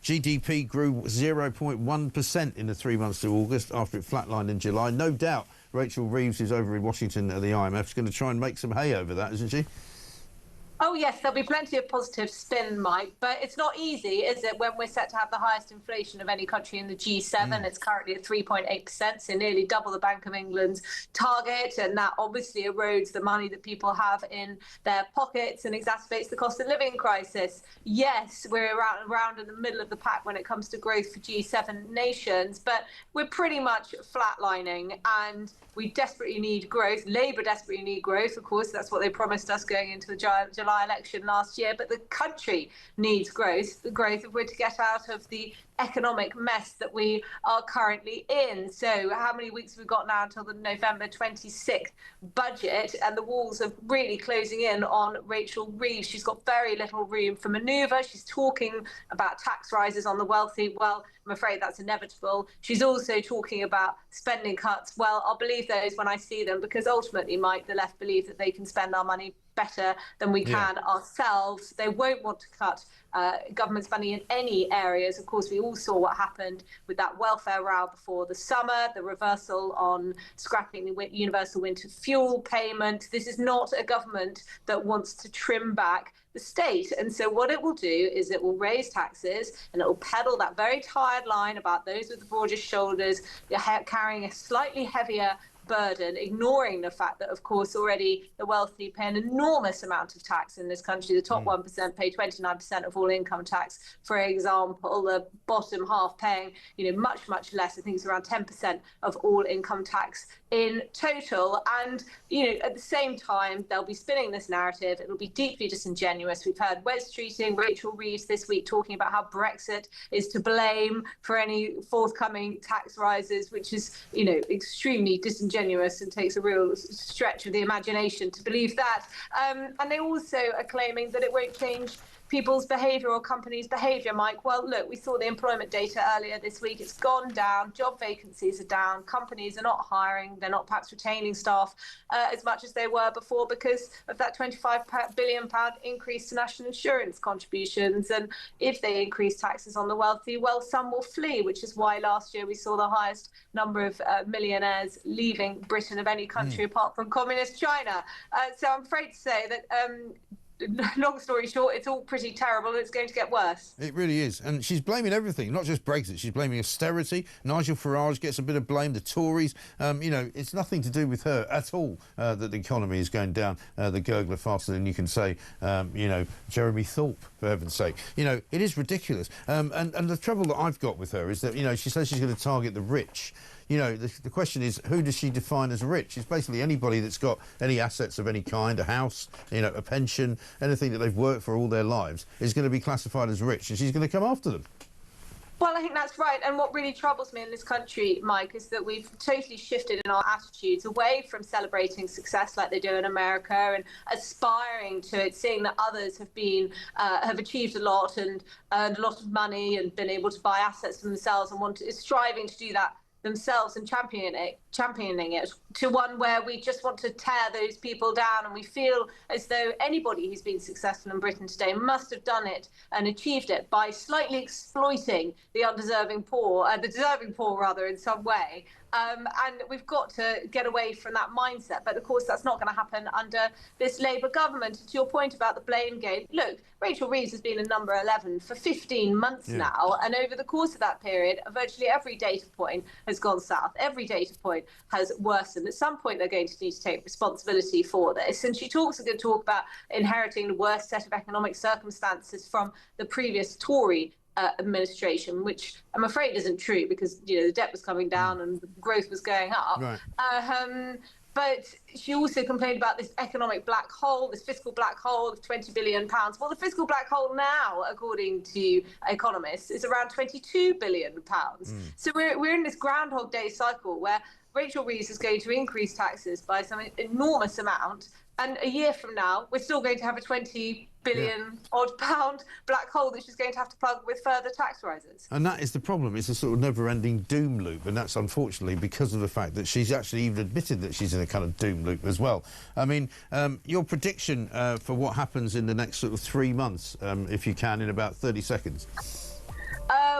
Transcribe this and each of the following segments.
GDP grew 0.1% in the 3 months to August after it flatlined in July. No doubt Rachel Reeves, who's over in Washington at the IMF, is going to try and make some hay over that, isn't she? Oh, yes, there'll be plenty of positive spin, Mike, but it's not easy, is it, when we're set to have the highest inflation of any country in the G7. It's currently at 3.8%, so nearly double the Bank of England's target, and that obviously erodes the money that people have in their pockets and exacerbates the cost of living crisis. Yes, we're around in the middle of the pack when it comes to growth for G7 nations, but we're pretty much flatlining, and we desperately need growth. Labour desperately need growth, of course. That's what they promised us going into the July election last year. But the country needs growth, the growth if we're to get out of the economic mess that we are currently in. So how many weeks have we got now until the November 26th budget? And the walls are really closing in on Rachel Reeves. She's got very little room for manoeuvre. She's talking about tax rises on the wealthy. Well, I'm afraid that's inevitable. She's also talking about spending cuts. Well, I'll believe those when I see them, because ultimately, Mike, the left believe that they can spend our money better than we can ourselves. They won't want to cut government spending in any areas. Of course, we all saw what happened with that welfare row before the summer, the reversal on scrapping the universal winter fuel payment. This is not a government that wants to trim back the state. And so what it will do is it will raise taxes, and it will peddle that very tired line about those with the broadest shoulders carrying a slightly heavier burden, ignoring the fact that, of course, already the wealthy pay an enormous amount of tax in this country. The top 1% pay 29% of all income tax, for example. The bottom half paying, much, much less. I think it's around 10% of all income tax in total. And, at the same time, they'll be spinning this narrative. It'll be deeply disingenuous. We've heard Wes treating Rachel Reeves this week talking about how Brexit is to blame for any forthcoming tax rises, which is, extremely disingenuous and takes a real stretch of the imagination to believe that. And they also are claiming that it won't change people's behaviour or companies' behaviour, Mike. Well, look, we saw the employment data earlier this week. It's gone down. Job vacancies are down. Companies are not hiring. They're not perhaps retaining staff as much as they were before because of that £25 billion increase to national insurance contributions. And if they increase taxes on the wealthy, well, some will flee, which is why last year we saw the highest number of millionaires leaving Britain of any country apart from communist China. So I'm afraid to say that long story short, it's all pretty terrible and it's going to get worse. It really is. And she's blaming everything, not just Brexit. She's blaming austerity. Nigel Farage gets a bit of blame. The Tories, it's nothing to do with her at all that the economy is going down the gurgler faster than you can say, Jeremy Thorpe, for heaven's sake. It is ridiculous. And the trouble that I've got with her is that, she says she's going to target the rich. The question is, who does she define as rich? It's basically anybody that's got any assets of any kind, a house, a pension, anything that they've worked for all their lives is going to be classified as rich, and she's going to come after them. Well, I think that's right. And what really troubles me in this country, Mike, is that we've totally shifted in our attitudes away from celebrating success like they do in America and aspiring to it, seeing that others have achieved a lot and earned a lot of money and been able to buy assets for themselves and striving to do that themselves and championing it, to one where we just want to tear those people down, and we feel as though anybody who's been successful in Britain today must have done it and achieved it by slightly exploiting the deserving poor rather, in some way. And we've got to get away from that mindset. But of course, that's not going to happen under this Labour government. To your point about the blame game, look, Rachel Reeves has been in number 11 for 15 months now. And over the course of that period, virtually every data point has gone south. Every data point has worsened. At some point, they're going to need to take responsibility for this. And she's going to talk about inheriting the worst set of economic circumstances from the previous Tory administration, which I'm afraid isn't true, because the debt was coming down and the growth was going up. Right. But she also complained about this economic black hole, this fiscal black hole of £20 billion. Well, the fiscal black hole now, according to economists, is around £22 billion. So we're in this Groundhog Day cycle where Rachel Reeves is going to increase taxes by some enormous amount, and a year from now, we're still going to have a £20 billion odd pound black hole that she's going to have to plug with further tax rises. And that is the problem. It's a sort of never-ending doom loop, and that's unfortunately because of the fact that she's actually even admitted that she's in a kind of doom loop as well. I mean, your prediction for what happens in the next sort of 3 months, if you can, in about 30 seconds.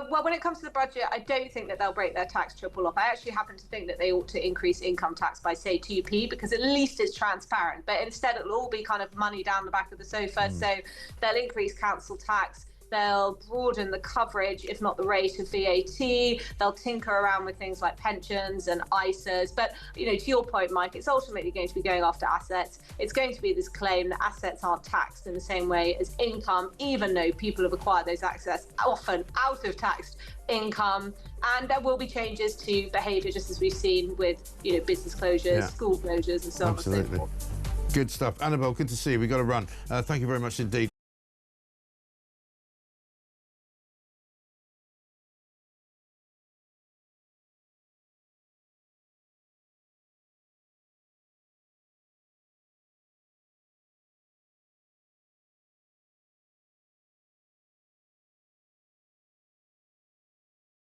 Well, when it comes to the budget, I don't think that they'll break their tax triple off. I actually happen to think that they ought to increase income tax by, say, 2p, because at least it's transparent. But instead, it'll all be kind of money down the back of the sofa. So they'll increase council tax. They'll broaden the coverage, if not the rate of VAT. They'll tinker around with things like pensions and ISAs. But, to your point, Mike, it's ultimately going to be going after assets. It's going to be this claim that assets aren't taxed in the same way as income, even though people have acquired those assets often out of taxed income. And there will be changes to behaviour, just as we've seen with, business closures, school closures, and so on and so forth. Good stuff. Annabel, good to see you. We've got to run. Thank you very much indeed.